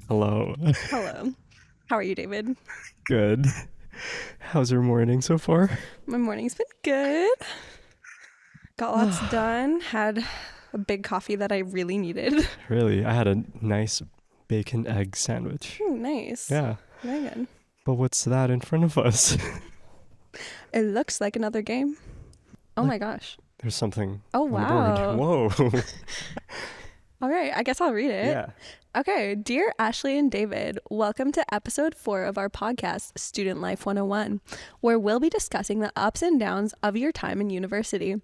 Hello. Hello. How are you, David? Good. How's your morning so far? My morning's been good. Got lots done. Had a big coffee that I really needed. Really? I had a nice bacon egg sandwich. Ooh, nice. Yeah. Very good. But what's that in front of us? It looks like another game. Oh my gosh. There's something Oh, on wow. the board. Whoa. All right, I guess I'll read it. Yeah. Okay, dear Ashlee and David, welcome to episode 4 of our podcast, Student Life 101, where we'll be discussing the ups and downs of your time in university.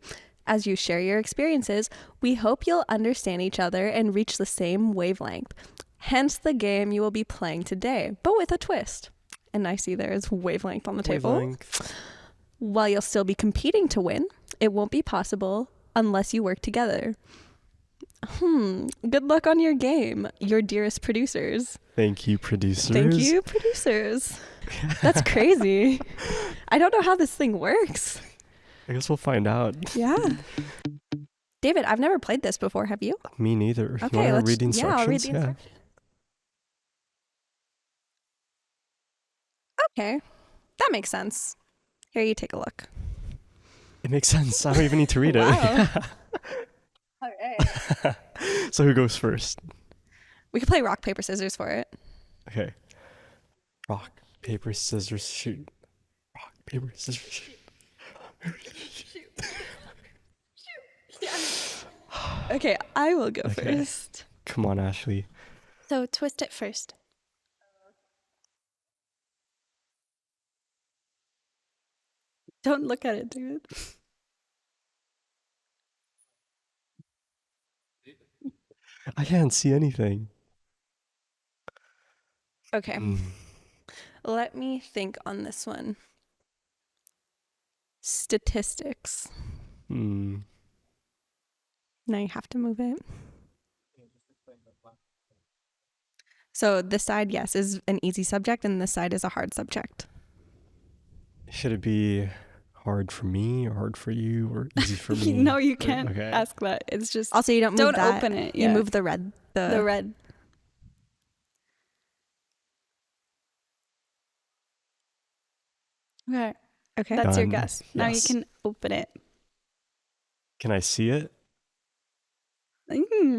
As you share your experiences, we hope you'll understand each other and reach the same wavelength. Hence the game you will be playing today, but with a twist. And I see there is wavelength on the table. Wavelength. While you'll still be competing to win, it won't be possible unless you work together. Good luck on your game, your dearest producers. Thank you, producers. Thank you, producers. That's crazy. I don't know how this thing works. I guess we'll find out. Yeah. David, I've never played this before. Have you? Me neither. Okay, You want to let's read the instructions? Yeah, I'll read the instructions. Okay. That makes sense. Here, you take a look. It makes sense. I don't even need to read Wow. it. All right. So who goes first? We could play rock, paper, scissors for it. Okay. Rock, paper, scissors, shoot. Rock, paper, scissors, shoot. Okay, I will go Okay. first. Come on, Ashlee. So twist it first. Don't look at it, David. I can't see anything. Okay. Let me think on this one. Statistics. Hmm. Now you have to move it. So this side, yes, is an easy subject, and this side is a hard subject. Should it be hard for me or hard for you or easy for me? No, you can't Okay. ask that. It's just Also, you don't move don't that. open it. You Yeah. move the red. the red. Okay, Okay. that's your Done. guess. Now you Yes. can open it. Can I see it?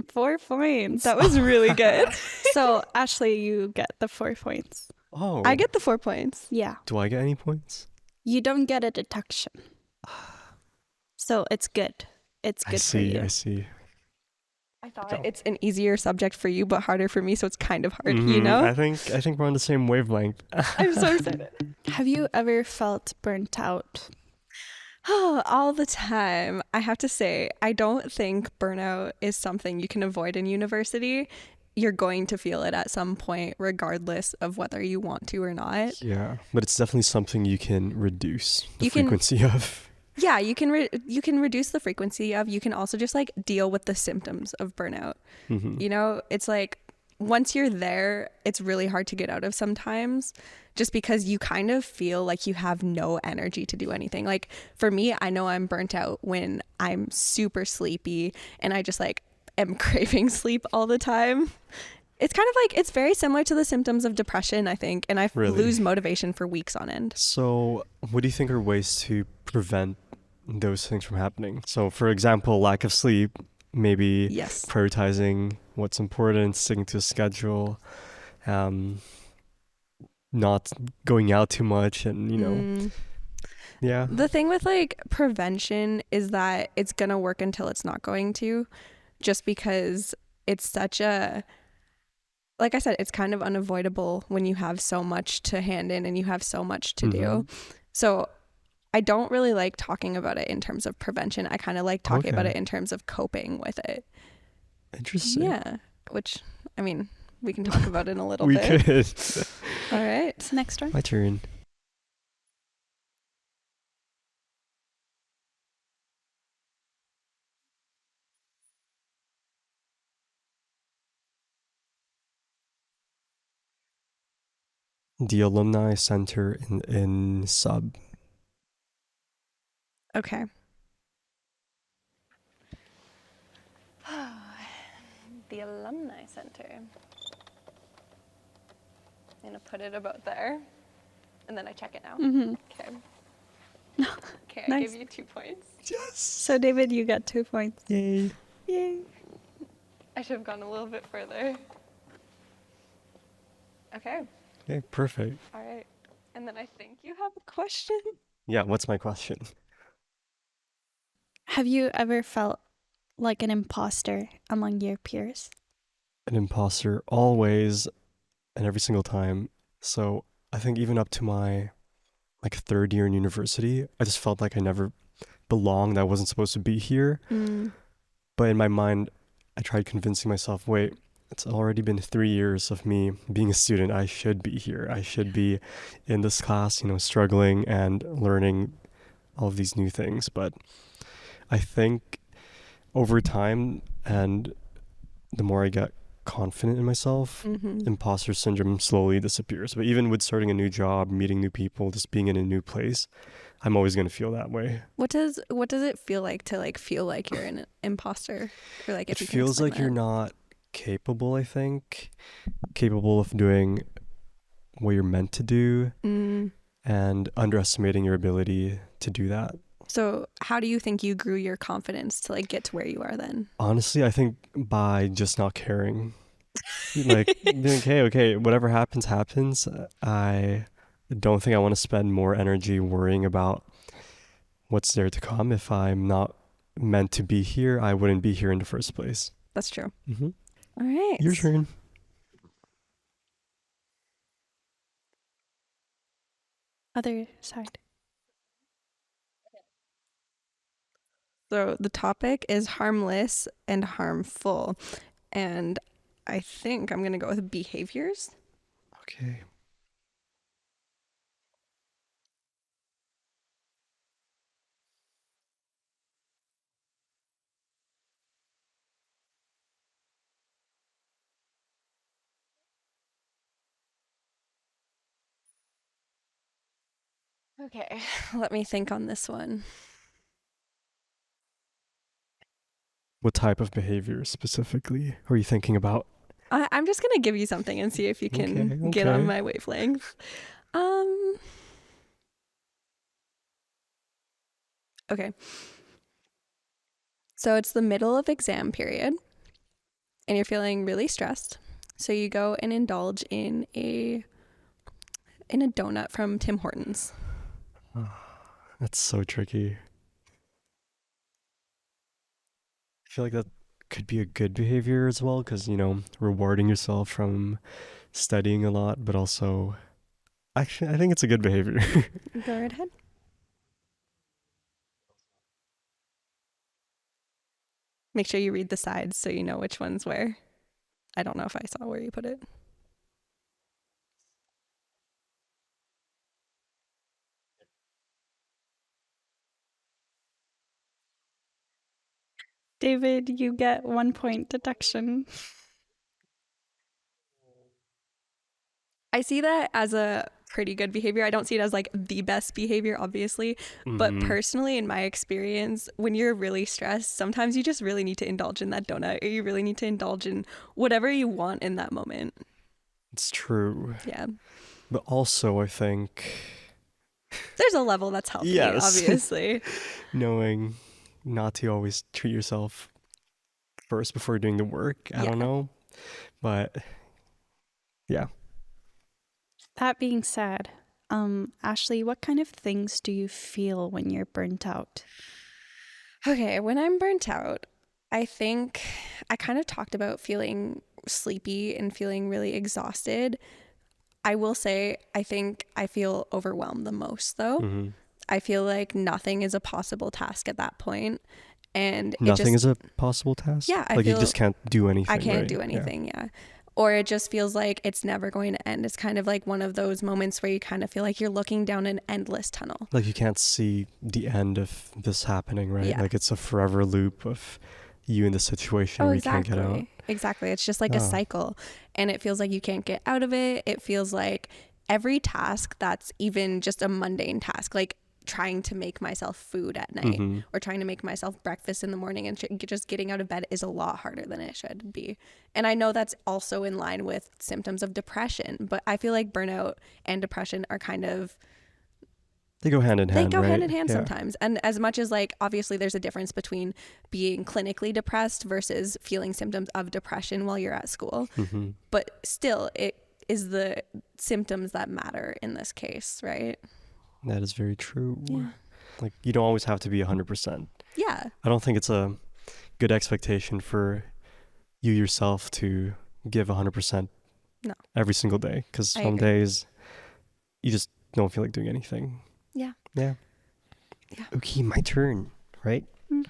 4 points. That was really good. So Ashlee, you get the 4 points. Oh. I get the 4 points. Yeah, Do I get any points? you don't get a deduction. So it's good. It's good I see. for you. I see. I thought it's an easier subject for you, but harder for me, so it's kind of hard, you Mhm. know? I think we're on the same wavelength. I'm so excited. Have you ever felt burnt out? Oh, all the time. I have to say, I don't think burnout is something you can avoid in university. You're going to feel it at some point, regardless of whether you want to or not. Yeah, but it's definitely something you can reduce the You can- frequency of. Yeah, you can reduce the frequency of. You can also just like deal with the symptoms of burnout. Mhm. You know, it's like once you're there, it's really hard to get out of sometimes, just because you kind of feel like you have no energy to do anything. Like for me, I know I'm burnt out when I'm super sleepy and I just like am craving sleep all the time. It's kind of like, it's very similar to the symptoms of depression, I think, and I Really? lose motivation for weeks on end. So, what do you think are ways to prevent those things from happening? So, for example, lack of sleep, maybe Yes. prioritizing what's important, sticking to a schedule, not going out too much, and Yeah. The thing with like prevention is that it's going to work until it's not going to, just because it's such a, like I said, it's kind of unavoidable when you have so much to hand in and you have so much to do. So I don't really like talking about it in terms of prevention. I kind of like talking about Okay. it in terms of coping with it. Interesting. Yeah. Which, I mean, we can talk about it in a little We bit. could. All right. Next one. My turn. The alumni center in sub. Okay. The Alumni Center. I'm going to put it about there. And then I check it now. Mm-hmm. Okay. Okay, I Nice. give you 2 points. Yes. So, David, you got 2 points. Yay. Yay. I should have gone a little bit further. Okay. Okay, perfect. All right. And then I think you have a question. Yeah, what's my question? Have you ever felt like an imposter among your peers? An imposter always and every single time. So I think even up to my like third year in university, I just felt like I never belonged. I wasn't supposed to be here. But in my mind, I tried convincing myself, wait, it's already been 3 years of me being a student. I should be here. I should be in this class, struggling and learning all of these new things. But I think over time and the more I get confident in myself, imposter syndrome slowly disappears. But even with starting a new job, meeting new people, just being in a new place, I'm always going to feel that way. What does it feel like to like feel like you're an imposter? Or like if It you can feels explain like you're that. not capable, I think. Capable of doing what you're meant to do and underestimating your ability to do that. So how do you think you grew your confidence to like get to where you are then? Honestly, I think by just not caring. Like, being okay, whatever happens, happens. I don't think I want to spend more energy worrying about what's there to come. If I'm not meant to be here, I wouldn't be here in the first place. That's true. Mm-hmm. All right. Your turn. Other side. So the topic is harmless and harmful. And I think I'm going to go with behaviors. Okay. Okay, let me think on this one. What type of behavior specifically are you thinking about? I'm just going to give you something and see if you can get on Okay. my wavelength. Okay. So it's the middle of exam period and you're feeling really stressed. So you go and indulge in a donut from Tim Hortons. That's so tricky. I feel like that could be a good behavior as well because, rewarding yourself from studying a lot, but also, actually, I think it's a good behavior. Go right ahead. Make sure you read the sides so you know which one's where. I don't know if I saw where you put it. David, you get 1 point deduction. I see that as a pretty good behavior. I don't see it as like the best behavior, obviously. But personally, in my experience, when you're really stressed, sometimes you just really need to indulge in that donut or you really need to indulge in whatever you want in that moment. It's true. Yeah. But also, I think There's a level that's healthy, Yes. obviously. knowing not to always treat yourself first before doing the work, I don't Yeah. know. But yeah. That being said, Ashlee, what kind of things do you feel when you're burnt out? Okay, when I'm burnt out, I think I kind of talked about feeling sleepy and feeling really exhausted. I will say, I think I feel overwhelmed the most though. Hmm. I feel like nothing is a possible task at that point. And it Nothing just, is a possible task. yeah, I Like you feel just can't do anything. I can't right? do Yeah. anything. Yeah. Or it just feels like it's never going to end. It's kind of like one of those moments where you kind of feel like you're looking down an endless tunnel. Like you can't see the end of this happening, right? Yeah. Like it's a forever loop of you in the situation Oh, where you can't get out. exactly. Exactly. It's just like a Oh. cycle, and it feels like you can't get out of it. It feels like every task that's even just a mundane task, like trying to make myself food at night Hmm. or trying to make myself breakfast in the morning and just getting out of bed is a lot harder than it should be. And I know that's also in line with symptoms of depression, but I feel like burnout and depression are kind of, They go hand in hand, they go right? hand in hand Yeah. sometimes. And as much as like obviously there's a difference between being clinically depressed versus feeling symptoms of depression while you're at school, Hmm. but still it is the symptoms that matter in this case, right? That is very true. Yeah. Like you don't always have to be 100%. Yeah. I don't think it's a good expectation for you yourself to give 100% No. every single day, because I some agree. days you just don't feel like doing anything. Yeah. Yeah. Yeah. Okay, my turn, right? Mm.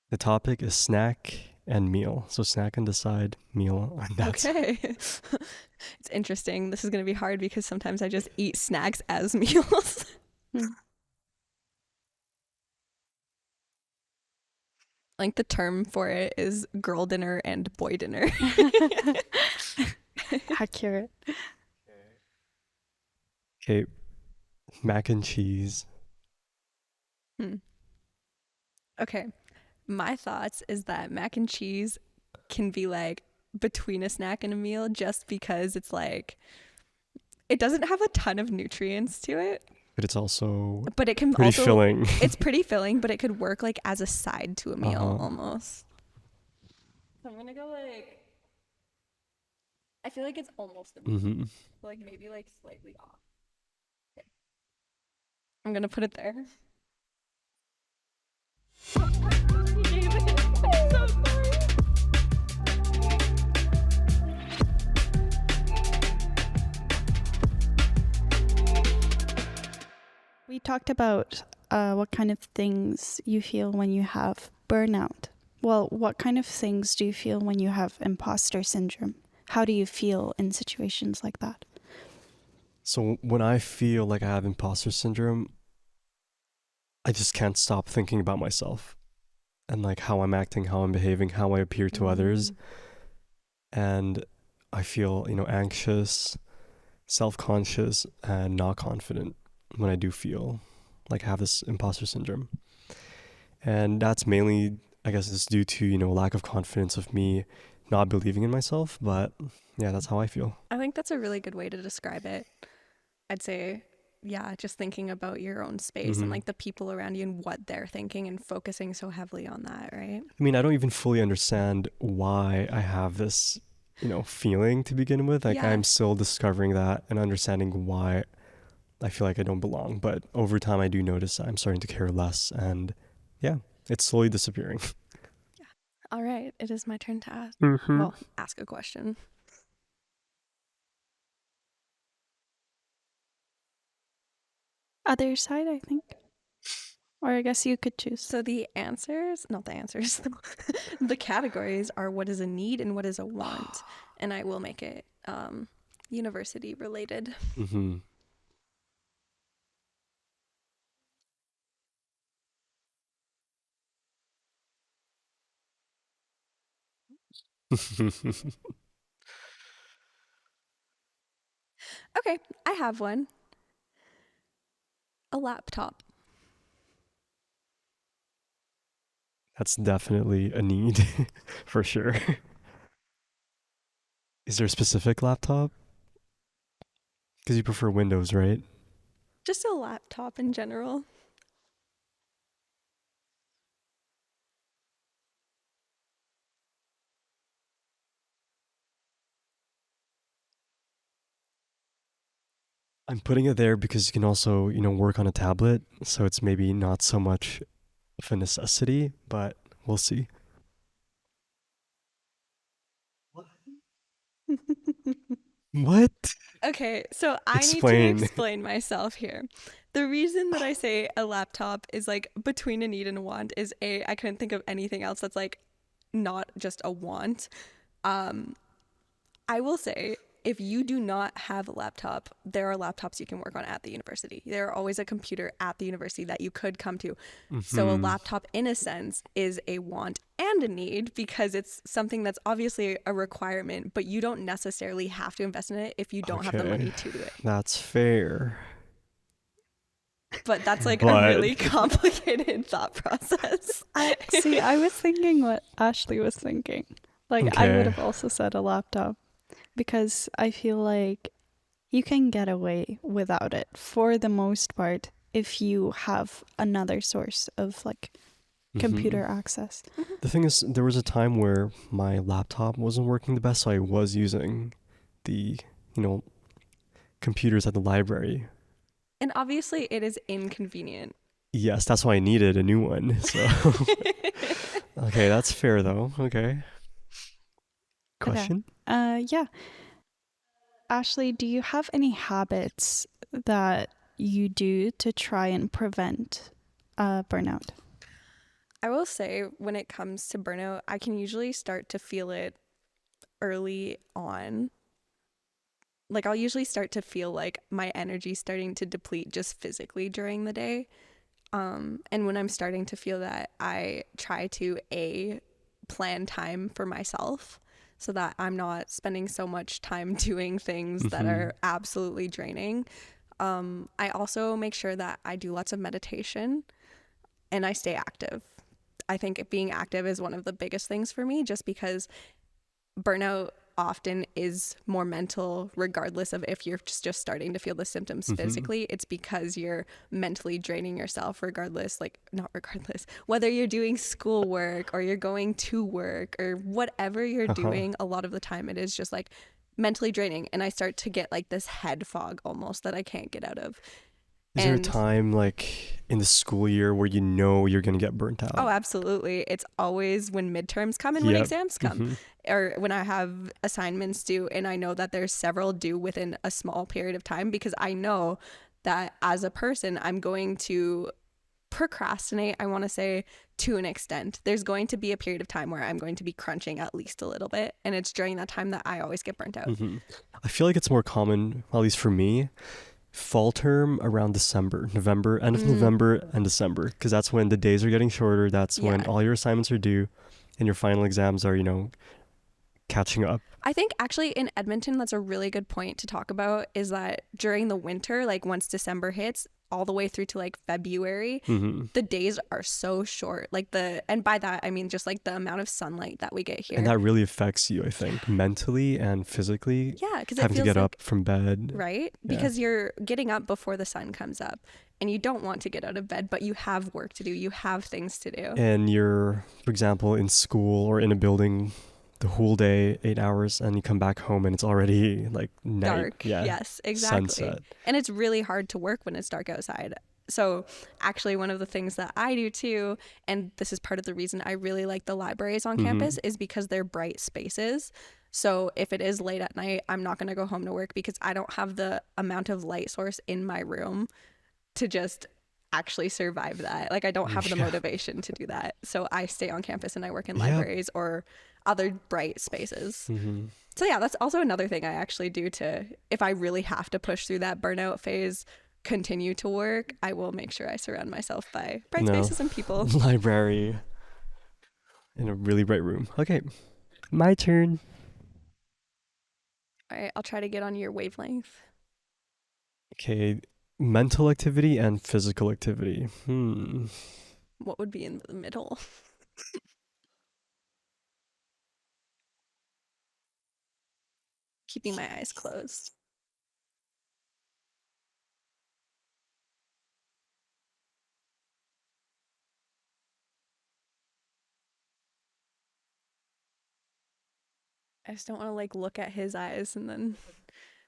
The topic is snack and meal. So snack on the side, meal on that side. Okay. It's interesting. This is going to be hard because sometimes I just eat snacks as meals. Hmm. Like the term for it is girl dinner and boy dinner. Accurate. Okay, mac and cheese. Okay. My thoughts is that mac and cheese can be like between a snack and a meal just because it's like it doesn't have a ton of nutrients to it, But it's also but it can pretty also filling. it's pretty filling, but it could work like as a side to a meal almost. So I'm gonna go like, I feel like it's almost a meal. Hmm. Like maybe like slightly off. Okay. I'm gonna put it there. I'm so sorry. We talked about what kind of things you feel when you have burnout. Well, what kind of things do you feel when you have imposter syndrome? How do you feel in situations like that? So when I feel like I have imposter syndrome, I just can't stop thinking about myself and like how I'm acting, how I'm behaving, how I appear to others. And I feel, anxious, self-conscious, and not confident when I do feel like I have this imposter syndrome. And that's mainly, I guess, it's due to, lack of confidence of me not believing in myself. But yeah, that's how I feel. I think that's a really good way to describe it. I'd say, yeah, just thinking about your own space and Mhm. like the people around you and what they're thinking and focusing so heavily on that, right? I mean, I don't even fully understand why I have this, feeling to begin with. Like Yeah. I'm still discovering that and understanding why I feel like I don't belong. But over time, I do notice I'm starting to care less, and yeah, it's slowly disappearing. All right, it is my turn to ask. Mm-hmm. Well, ask a question. Other side, I think. Or I guess you could choose. So the answers, not the answers, the categories are what is a need and what is a want. And I will make it university related. Mm-hmm. Okay, I have one. A laptop. That's definitely a need for sure. Is there a specific laptop? Because you prefer Windows, right? Just a laptop in general. I'm putting it there because you can also, work on a tablet, so it's maybe not so much of a necessity, but we'll see. What? Okay, so I need to Explain. explain myself here. The reason that I say a laptop is like between a need and a want is I couldn't think of anything else that's like not just a want. Um, I will say if you do not have a laptop, there are laptops you can work on at the university. There are always a computer at the university that you could come to. So a Hmm. laptop, in a sense, is a want and a need because it's something that's obviously a requirement, but you don't necessarily have to invest in it if you don't have the Okay, money to do it. that's fair. But that's like a But really complicated thought process. I see. I was thinking what Ashley was thinking. Like, I would okay. have also said a laptop because I feel like you can get away without it for the most part if you have another source of like Hmm. computer access. The thing is, there was a time where my laptop wasn't working the best, so I was using the, you know, computers at the library. And obviously, it is inconvenient. Yes, that's why I needed a new one. So, okay, that's fair though. Okay. Okay. Question? Yeah. Ashley, do you have any habits that you do to try and prevent burnout? I will say, when it comes to burnout, I can usually start to feel it early on. Like, I'll usually start to feel like my energy starting to deplete just physically during the day. And when I'm starting to feel that, I try to plan time for myself so that I'm not spending so much time doing things that Hmm. are absolutely draining. I also make sure that I do lots of meditation and I stay active. I think being active is one of the biggest things for me just because burnout often is more mental regardless of if you're just starting to feel the symptoms Hmm. physically. It's because you're mentally draining yourself regardless, like not regardless, whether you're doing schoolwork or you're going to work or whatever you're Uh-huh. doing. A lot of the time it is just like mentally draining, and I start to get like this head fog almost that I can't get out of. Is there a And time like in the school year where you know you're gonna get burnt oh, out? absolutely. It's always when midterms come and when Yep. exams come, Hmm. or when I have assignments due, and I know that there's several due within a small period of time because I know that as a person, I'm going to procrastinate, I want to say, to an extent. There's going to be a period of time where I'm going to be crunching at least a little bit, and it's during that time that I always get burnt out. Hmm. I feel like it's more common, at least for me, fall term around December, November, end of November and December, because that's when the days are getting shorter. That's when Yeah. all your assignments are due and your final exams are, catching up. I think actually in Edmonton, that's a really good point to talk about is that during the winter, like once December hits, all the way through to like February, Hmm. the days are so short. And by that, I mean just like the amount of sunlight that we get And here. that really affects you, I think, mentally and physically, Yeah, because it having to feels get like, up from bed. right? Yeah. Because you're getting up before the sun comes up and you don't want to get out of bed, but you have work to do, you have things to do. And you're, for example, in school or in a building the whole day, 8 hours, and you come back home and it's already like night. Dark. Yeah. Yes, exactly. Sunset. And it's really hard to work when it's dark outside. So, actually, one of the things that I do too, and this is part of the reason I really like the libraries on Hmm. campus, is because they're bright spaces. So, if it is late at night, I'm not going to go home to work because I don't have the amount of light source in my room to just actually survive that. Like, I don't have the Yeah. motivation to do that. So, I stay on campus and I work in Yep. libraries or other bright spaces. Hmm. So yeah, that's also another thing I actually do to, if I really have to push through that burnout phase, continue to work, I will make sure I surround myself by bright No. spaces and people. Library in a really bright room. Okay. My turn. All right, I'll try to get on your wavelength. Okay. Mental activity and physical activity. What would be in the middle? Keeping my eyes closed. I just don't want to like look at his eyes and then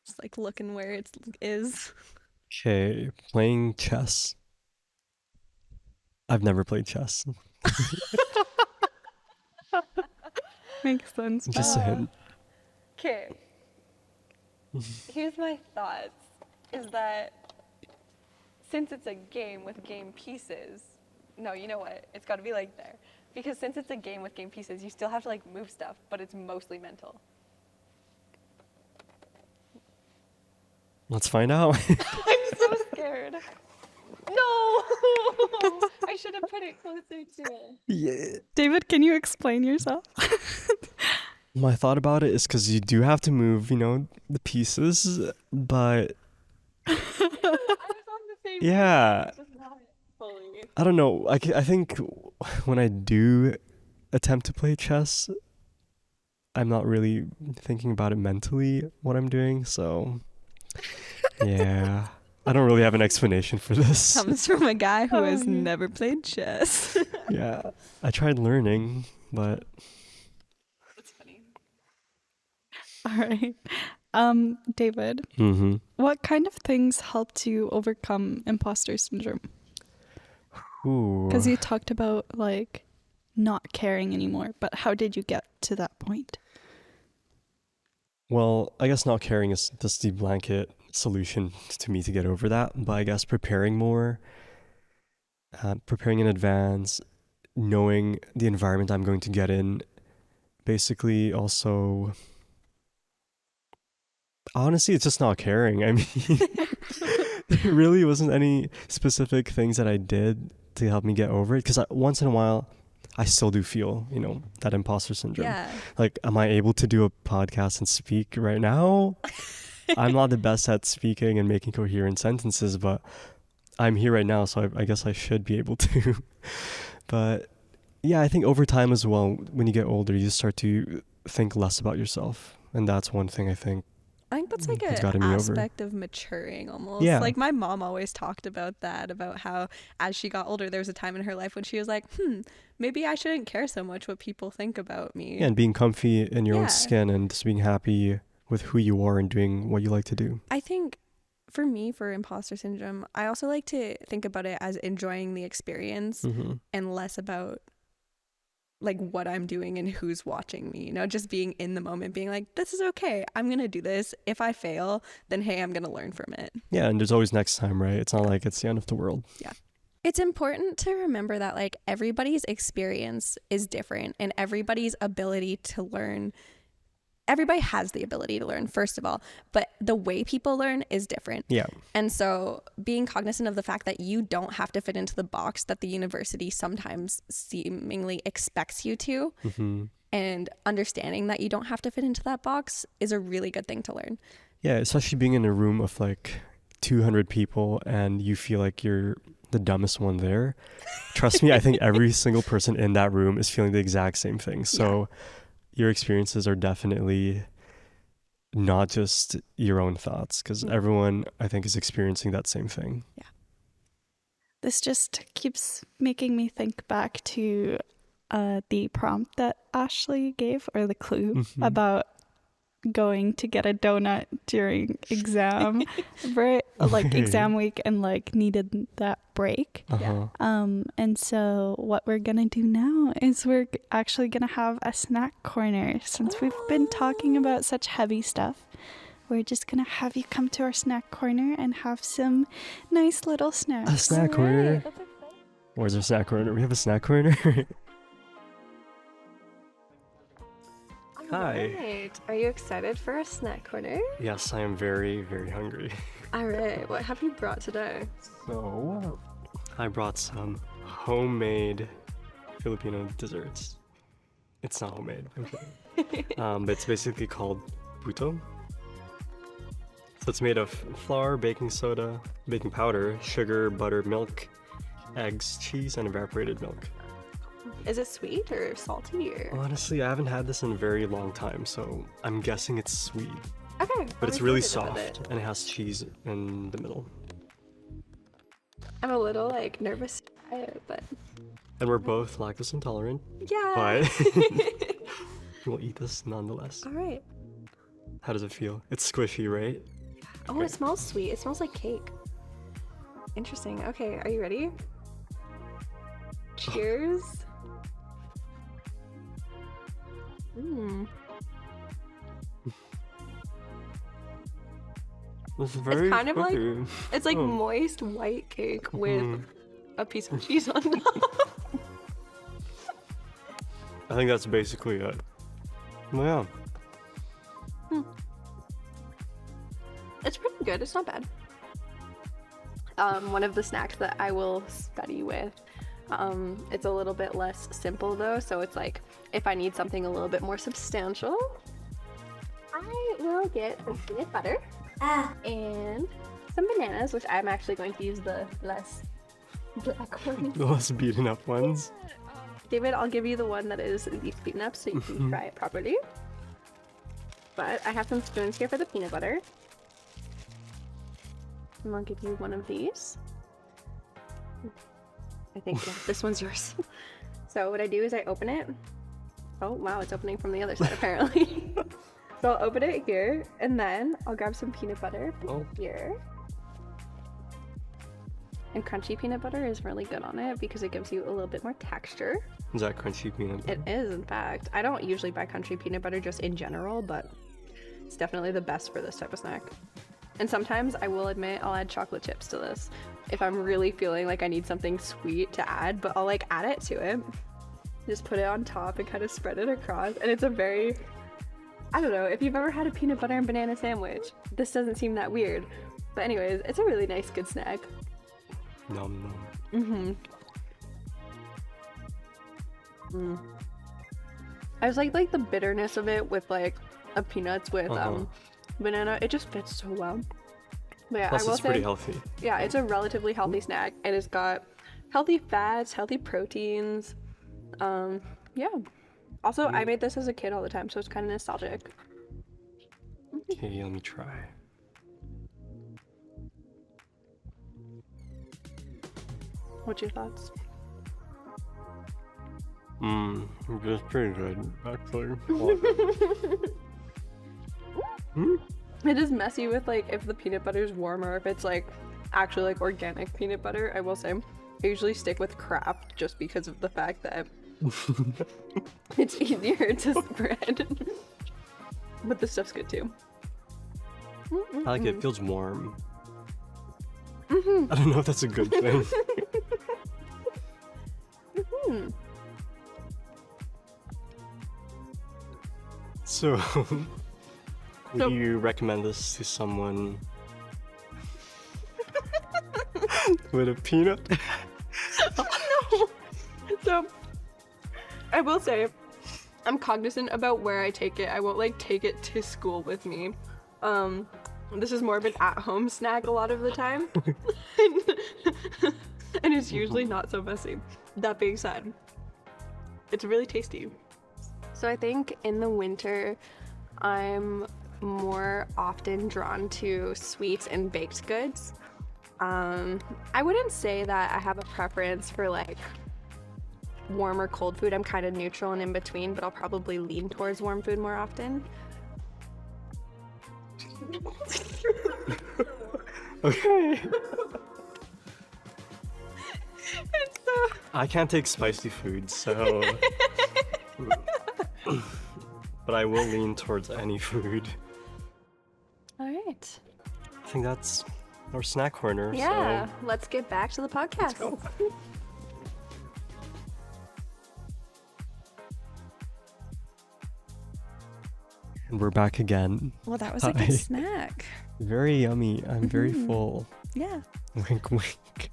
Just like looking where it is. Okay, playing chess. I've never played chess. Makes sense. Just a hint. Okay. Here's my thoughts, is that since it's a game with game pieces, no, you know what? It's got to be like there. Because since it's a game with game pieces, you still have to like move stuff, but it's mostly mental. Let's find out. I'm so scared. No! I should have put it closer to it. Yeah. David, can you explain yourself? My thought about it is because you do have to move, the pieces, but I was on the same yeah, page, just not fully. I don't know. I think when I do attempt to play chess, I'm not really thinking about it mentally, what I'm doing, so yeah. I don't really have an explanation for this. Comes from a guy who has Oh, yeah. never played chess. Yeah. I tried learning, but That's funny. All right. David, what kind of things helped you overcome imposter syndrome? Ooh. Because you talked about like not caring anymore, but how did you get to that point? Well, I guess not caring is just the blanket solution to me to get over that. But I guess preparing more, preparing in advance, knowing the environment I'm going to get in. Basically, also, honestly, it's just not caring. I mean, there really wasn't any specific things that I did to help me get over it. Because once in a while, I still do feel, that imposter syndrome. Yeah. Like, am I able to do a podcast and speak right now? I'm not the best at speaking and making coherent sentences, but I'm here right now, so I guess I should be able to. But yeah, I think over time as well, when you get older, you just start to think less about yourself. And that's one thing I think. I think that's like It's an gotten me over. aspect of maturing almost. Yeah. Like my mom always talked about that, about how as she got older, there was a time in her life when she was like, maybe I shouldn't care so much what people think about me. Yeah, and being comfy in your Yeah. own skin and just being happy with who you are and doing what you like to do. I think for me, for imposter syndrome, I also like to think about it as enjoying the experience and less about like what I'm doing and who's watching me, just being in the moment, being like, this is okay. I'm going to do this. If I fail, then hey, I'm going to learn from it. Yeah, and there's always next time, right? It's not like it's the end of the world. Yeah. It's important to remember that like everybody's experience is different and everybody's ability to learn. Everybody has the ability to learn, first of all, but the way people learn is different. Yeah. And so being cognizant of the fact that you don't have to fit into the box that the university sometimes seemingly expects you to, and understanding that you don't have to fit into that box is a really good thing to learn. Yeah, especially being in a room of like 200 people and you feel like you're the dumbest one there. Trust me, I think every single person in that room is feeling the exact same thing. So your experiences are definitely not just your own thoughts, because everyone, I think, is experiencing that same thing. Yeah. This just keeps making me think back to the prompt that Ashlee gave, or the clue about going to get a donut during exam, right? Like exam week, and like needed that break. And so what we're gonna do now is we're actually gonna have a snack corner. Since we've been talking about such heavy stuff, we're just gonna have you come to our snack corner and have some nice little snacks. A snack corner? Where's our snack corner? We have a snack corner? Hi. Right. Are you excited for a snack corner? Yes, I am very, very hungry. All right. What have you brought today? So, I brought some homemade Filipino desserts. It's not homemade, okay. But it's basically called puto. So it's made of flour, baking soda, baking powder, sugar, butter, milk, eggs, cheese, and evaporated milk. Is it sweet or salty or? Honestly, I haven't had this in a very long time, so I'm guessing it's sweet. Okay. But it's really soft, and it has cheese in the middle. I'm a little like nervous to try it, but. And we're both lactose intolerant, Yeah. but we'll eat this nonetheless. All right. How does it feel? It's squishy, right? Oh, it smells sweet. It smells like cake. Interesting. Okay, are you ready? Cheers. Mmm. It's very kind of like- cookie. It's like Oh. moist white cake with a piece of cheese on top. I think that's basically it. Well, yeah. It's pretty good. It's not bad. One of the snacks that I will study with, it's a little bit less simple though, so it's like if I need something a little bit more substantial, I will get some peanut butter and some bananas, which I'm actually going to use the less black ones. The less beaten up ones. David, I'll give you the one that is least beaten up so you can try it properly. But I have some spoons here for the peanut butter. And I'll give you one of these. I think, yeah, this one's yours. So what I do is I open it. Oh, wow, it's opening from the other side apparently. So I'll open it here, and then I'll grab some peanut butter from here. And crunchy peanut butter is really good on it because it gives you a little bit more texture. Is that crunchy peanut butter? It is, in fact. I don't usually buy crunchy peanut butter just in general, but it's definitely the best for this type of snack. And sometimes I will admit I'll add chocolate chips to this if I'm really feeling like I need something sweet to add, but I'll like add it to it. Just put it on top and kind of spread it across. And it's a very, I don't know, if you've ever had a peanut butter and banana sandwich, this doesn't seem that weird. But anyways, it's a really nice, good snack. Nom nom. I just like the bitterness of it with like a peanuts with banana. It just fits so well. But yeah, Plus, I will it's pretty say, healthy. yeah, it's a relatively healthy snack, and it's got healthy fats, healthy proteins. Yeah. Also, I made this as a kid all the time, so it's kind of nostalgic. Okay, let me try. What's your thoughts? It's pretty good, actually. It is messy with like if the peanut butter is warm or if it's like actually like organic peanut butter. I will say I usually stick with Kraft just because of the fact that it's easier to spread. But the stuff's good too. I like it. It feels warm. I don't know if that's a good thing. So, would you recommend this to someone with a peanut? No. So, I will say, I'm cognizant about where I take it. I won't like take it to school with me. This is more of an at-home snack a lot of the time. And it's usually not so messy. That being said, it's really tasty. So I think in the winter, I'm more often drawn to sweets and baked goods. I wouldn't say that I have a preference for like warm or cold food. I'm kind of neutral and in between, but I'll probably lean towards warm food more often. Okay. It's I can't take spicy food, so. But I will lean towards any food. all right. I think that's our snack corner. Yeah, So. let's get back to the podcast. go. And we're back again. Well, that was a Hi. good snack. Very yummy. I'm very full. Yeah. Wink, wink.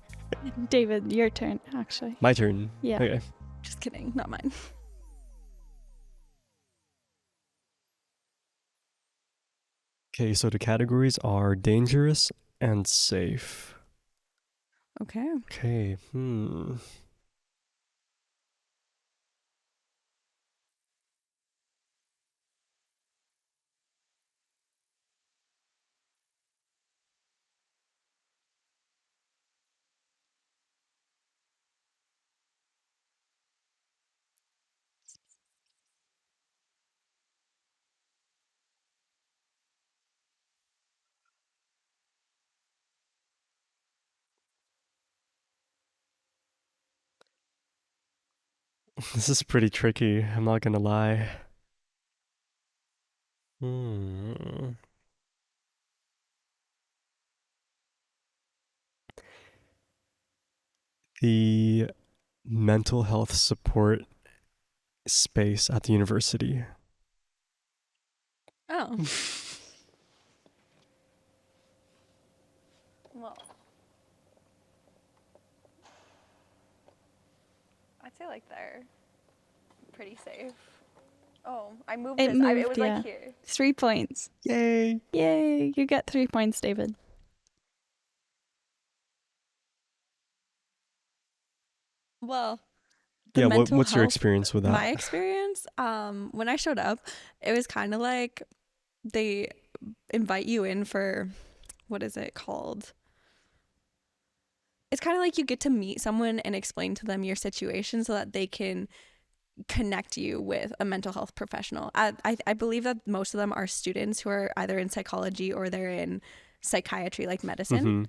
David, your turn, actually. My turn. Yeah. Okay. Just kidding, not mine. Okay, so the categories are dangerous and safe. Okay. Okay. This is pretty tricky. I'm not gonna lie. Hmm. The mental health support space at the university. Oh. Well, I'd say like they're pretty safe. Oh, I moved It this. moved, It was yeah. like here. 3 points. Yay! Yay, you get 3 points, David. Well, the Yeah, mental what's your health, experience with my that? experience, when I showed up, it was kind of like they invite you in for, what is it called? It's kind of like you get to meet someone and explain to them your situation so that they can connect you with a mental health professional. I believe that most of them are students who are either in psychology or they're in psychiatry, like medicine.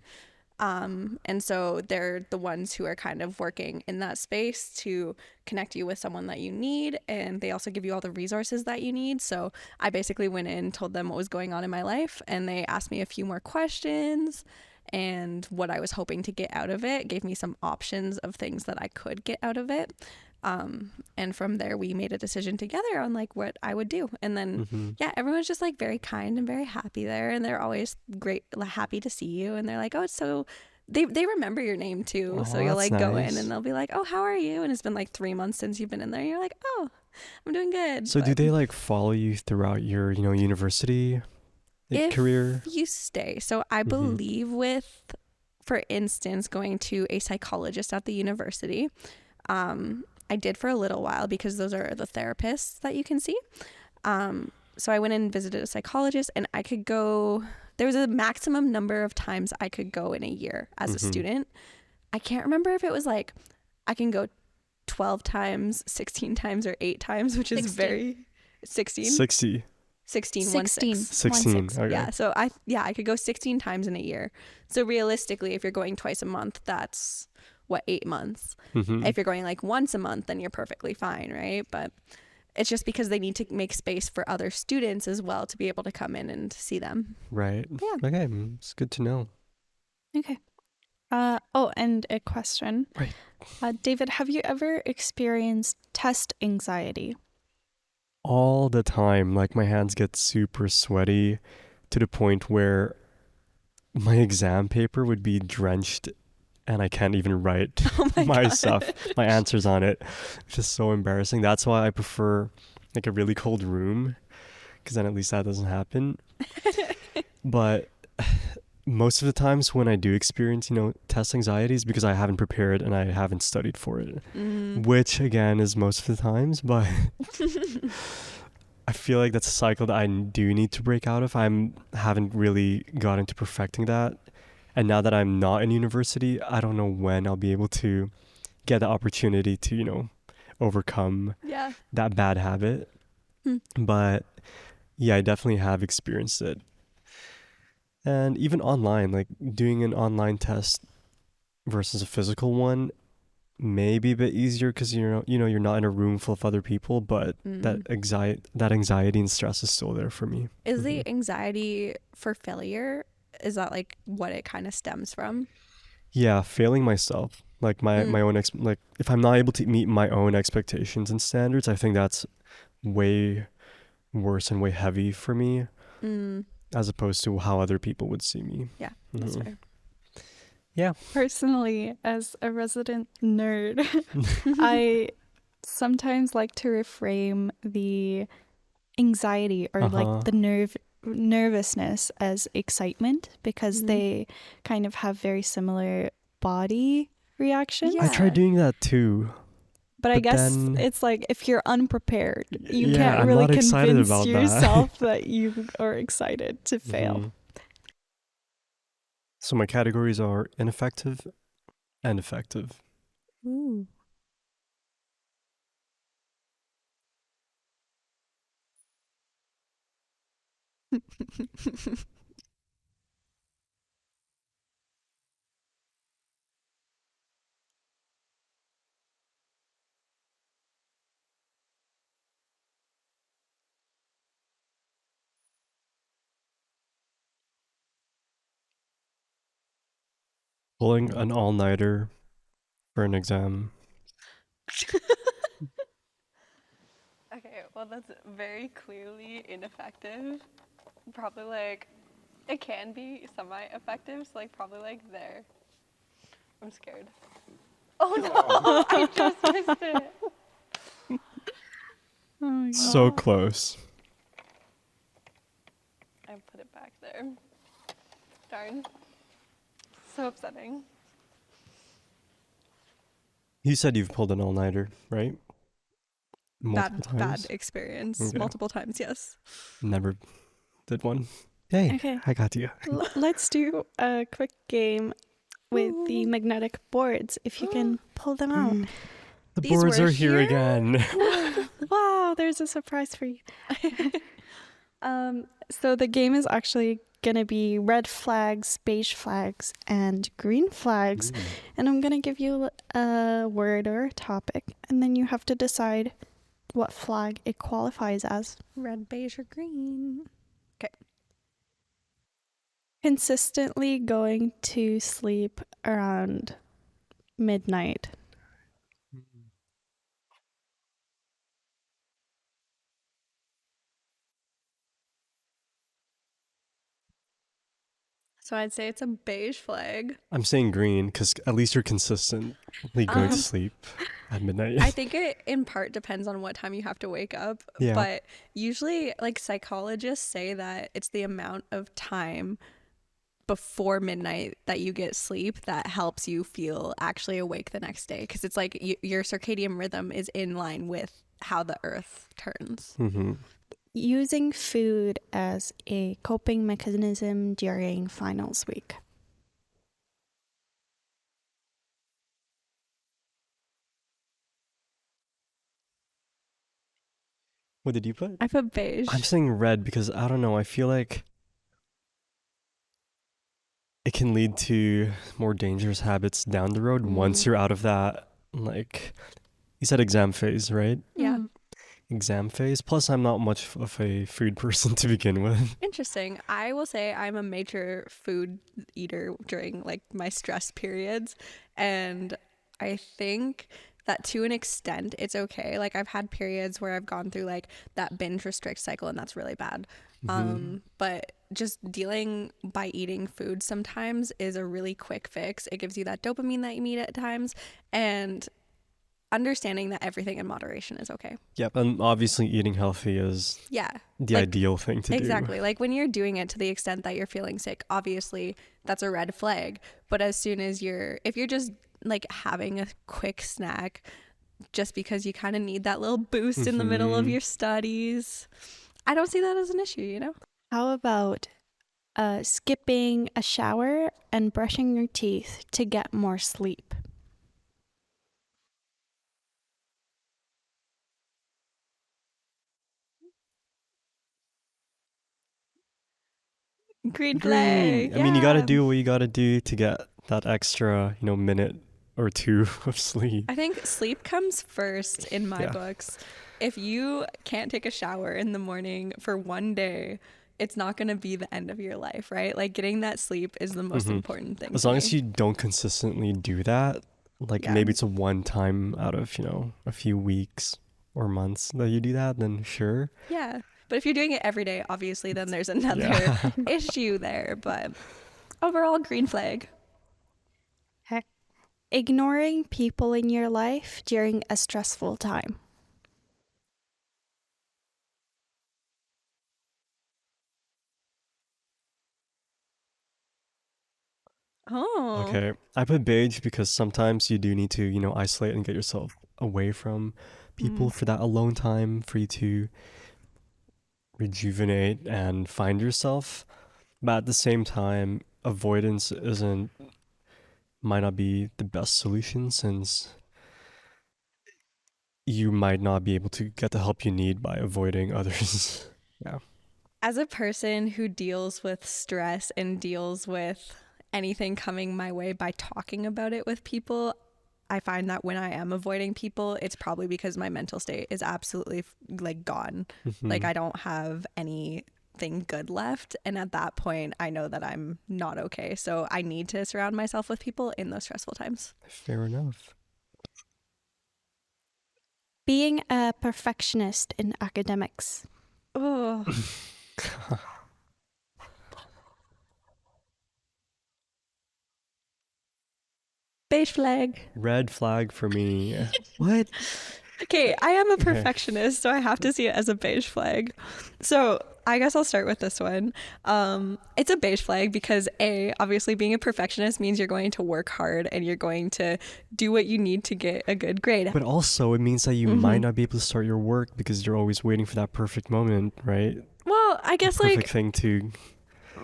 Mm-hmm. And so they're the ones who are kind of working in that space to connect you with someone that you need. And they also give you all the resources that you need. So I basically went in, told them what was going on in my life, and they asked me a few more questions and what I was hoping to get out of it, gave me some options of things that I could get out of it. And from there we made a decision together on like what I would do. And then Mm-hmm. yeah, everyone's just like very kind and very happy there, and they're always great, happy to see you, and they're like, oh, it's so they remember your name too. Oh, So you'll that's like go in nice. and they'll be like, oh, how are you? And it's been like 3 months since you've been in there, and you're like, oh, I'm doing good. So do But they like follow you throughout your, university if career? you stay, so I Mm-hmm. believe with, for instance, going to a psychologist at the university, I did for a little while because those are the therapists that you can see. So I went and visited a psychologist, and I could go, there was a maximum number of times I could go in a year as a Mm-hmm. student. I can't remember if it was like I can go 12 times, 16 times, or 8 times, which is 16. very 16. 60. 16, 16. 1 6. 16. Okay. Yeah, so I could go 16 times in a year. So realistically, if you're going twice a month, that's what, 8 months. Mm-hmm. If you're going like once a month, then you're perfectly fine, right? But it's just because they need to make space for other students as well to be able to come in and see them. Right. Yeah. Okay. It's good to know. Okay. And a question. Right. David, have you ever experienced test anxiety? All the time, like my hands get super sweaty to the point where my exam paper would be drenched and I can't even write Oh my my God. stuff, my answers on it. It's just so embarrassing. That's why I prefer like a really cold room, because then at least that doesn't happen. But most of the times when I do experience, test anxieties, because I haven't prepared and I haven't studied for it, which again is most of the times, but I feel like that's a cycle that I do need to break out of. Haven't really got into perfecting that. And now that I'm not in university, I don't know when I'll be able to get the opportunity to, overcome Yeah. that bad habit. Hmm. But yeah, I definitely have experienced it. And even online, like doing an online test versus a physical one may be a bit easier because you're not in a room full of other people, but that anxiety and stress is still there for me. Is the anxiety for failure, is that like what it kind of stems from? Yeah, failing myself, like my own like if I'm not able to meet my own expectations and standards, I think that's way worse and way heavy for me, as opposed to how other people would see me. Yeah, that's fair. Yeah. Personally, as a resident nerd, I sometimes like to reframe the anxiety or like the nervousness as excitement, because they kind of have very similar body reactions. I tried doing that too. But I guess then, it's like if you're unprepared, you yeah, can't I'm really not excited convince about that. yourself that you are excited to fail. So my categories are ineffective and effective. Ooh. Pulling an all-nighter for an exam. Okay, well, that's very clearly ineffective. Probably like, it can be semi-effective, so like probably like there. I'm scared. Oh no, I just missed it. Oh my God. So close. I put it back there. Darn. So upsetting. You said you've pulled an all-nighter, right? Multiple Bad times. experience. Okay. Multiple times, yes. Never did one. Hey, Okay. I got you. Let's do a quick game with the magnetic boards, if you can pull them out. The These boards were are here here? again. Wow, there's a surprise for you. So the game is actually going to be red flags, beige flags, and green flags. And I'm going to give you a word or a topic, and then you have to decide what flag it qualifies as. Red, beige, or green. Consistently going to sleep around midnight. So I'd say it's a beige flag. I'm saying green because at least you're consistently going to sleep at midnight. I think it in part depends on what time you have to wake up. Yeah. But usually, like, psychologists say that it's the amount of time before midnight that you get sleep that helps you feel actually awake the next day. Because it's like your circadian rhythm is in line with how the earth turns. Mm-hmm. Using food as a coping mechanism during finals week. What did you put? I put beige. I'm saying red because I don't know. I feel like it can lead to more dangerous habits down the road once you're out of that, like, you said exam phase, right? Yeah. Exam phase. Plus, I'm not much of a food person to begin with. Interesting. I will say I'm a major food eater during like my stress periods, and I think that to an extent it's okay. Like I've had periods where I've gone through like that binge restrict cycle, and that's really bad. But just dealing by eating food sometimes is a really quick fix. It gives you that dopamine that you need at times, and understanding that everything in moderation is okay. Yep, and obviously eating healthy is Yeah. the Like, ideal thing to do. Exactly. Like when you're doing it to the extent that you're feeling sick, obviously that's a red flag. But as soon as if you're just like having a quick snack just because you kind of need that little boost in the middle of your studies, I don't see that as an issue, you know? How about skipping a shower and brushing your teeth to get more sleep? Green flag. Green. I mean, you got to yeah. do what you got to do to get that extra, minute or two of sleep. I think sleep comes first in my books. If you can't take a shower in the morning for one day, it's not going to be the end of your life, right? Like getting that sleep is the most important thing. As long as you don't consistently do that, like maybe it's a one time out of, a few weeks or months that you do that, then sure. Yeah. But if you're doing it every day, obviously, then there's another issue there. But overall, green flag. Heck. Ignoring people in your life during a stressful time. Oh. Okay. I put beige because sometimes you do need to, isolate and get yourself away from people for that alone time for you to rejuvenate and find yourself. But at the same time, avoidance might not be the best solution since you might not be able to get the help you need by avoiding others. Yeah. As a person who deals with stress and deals with anything coming my way by talking about it with people, I find that when I am avoiding people, it's probably because my mental state is absolutely like gone. Like I don't have any anything good left. And at that point, I know that I'm not okay. So I need to surround myself with people in those stressful times. Fair enough. Being a perfectionist in academics. Oh, beige flag. Red flag for me. What? Okay, I am a perfectionist, so I have to see it as a beige flag. So I guess I'll start with this one. It's a beige flag because obviously being a perfectionist means you're going to work hard and you're going to do what you need to get a good grade. But also, it means that you might not be able to start your work because you're always waiting for that perfect moment, right? Well, I guess Perfect thing to.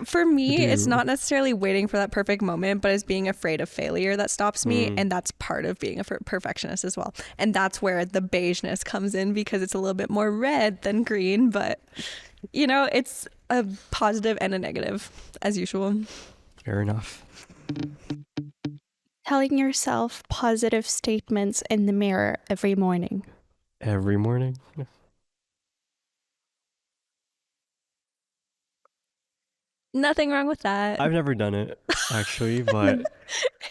for me, it's do. not necessarily waiting for that perfect moment, but it's being afraid of failure that stops me. And that's part of being a perfectionist as well. And that's where the beigeness comes in because it's a little bit more red than green. But, you know, it's a positive and a negative as usual. Fair enough. Telling yourself positive statements in the mirror every morning. Every morning. Nothing wrong with that. I've never done it, actually, but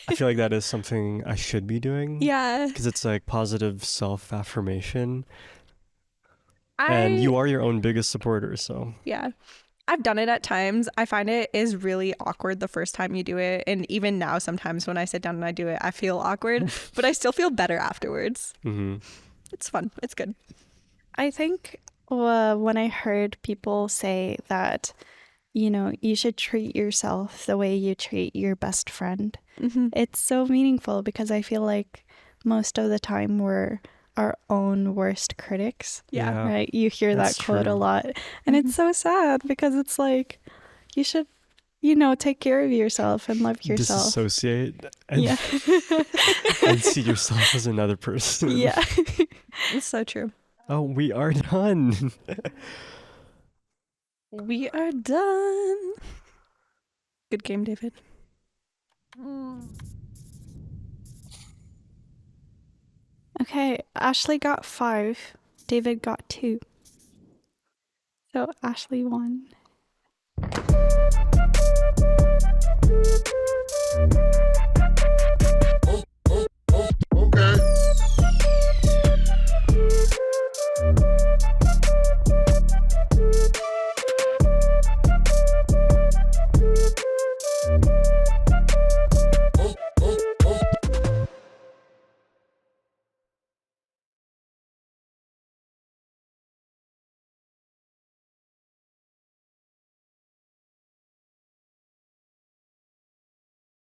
I feel like that is something I should be doing. Yeah. Because it's like positive self-affirmation. And you are your own biggest supporter, so. Yeah. I've done it at times. I find it is really awkward the first time you do it. And even now, sometimes when I sit down and I do it, I feel awkward, but I still feel better afterwards. It's fun. It's good. I think when I heard people say that, you know, you should treat yourself the way you treat your best friend, it's so meaningful because I feel like most of the time we're our own worst critics. Yeah. Right? You hear that quote a lot. And it's so sad because it's like you should, you know, take care of yourself and love yourself. Disassociate and, and see yourself as another person. Yeah. It's so true. Oh, we are done. We are done. Good game, David. Okay, Ashlee got 5. David got 2. So Ashlee won.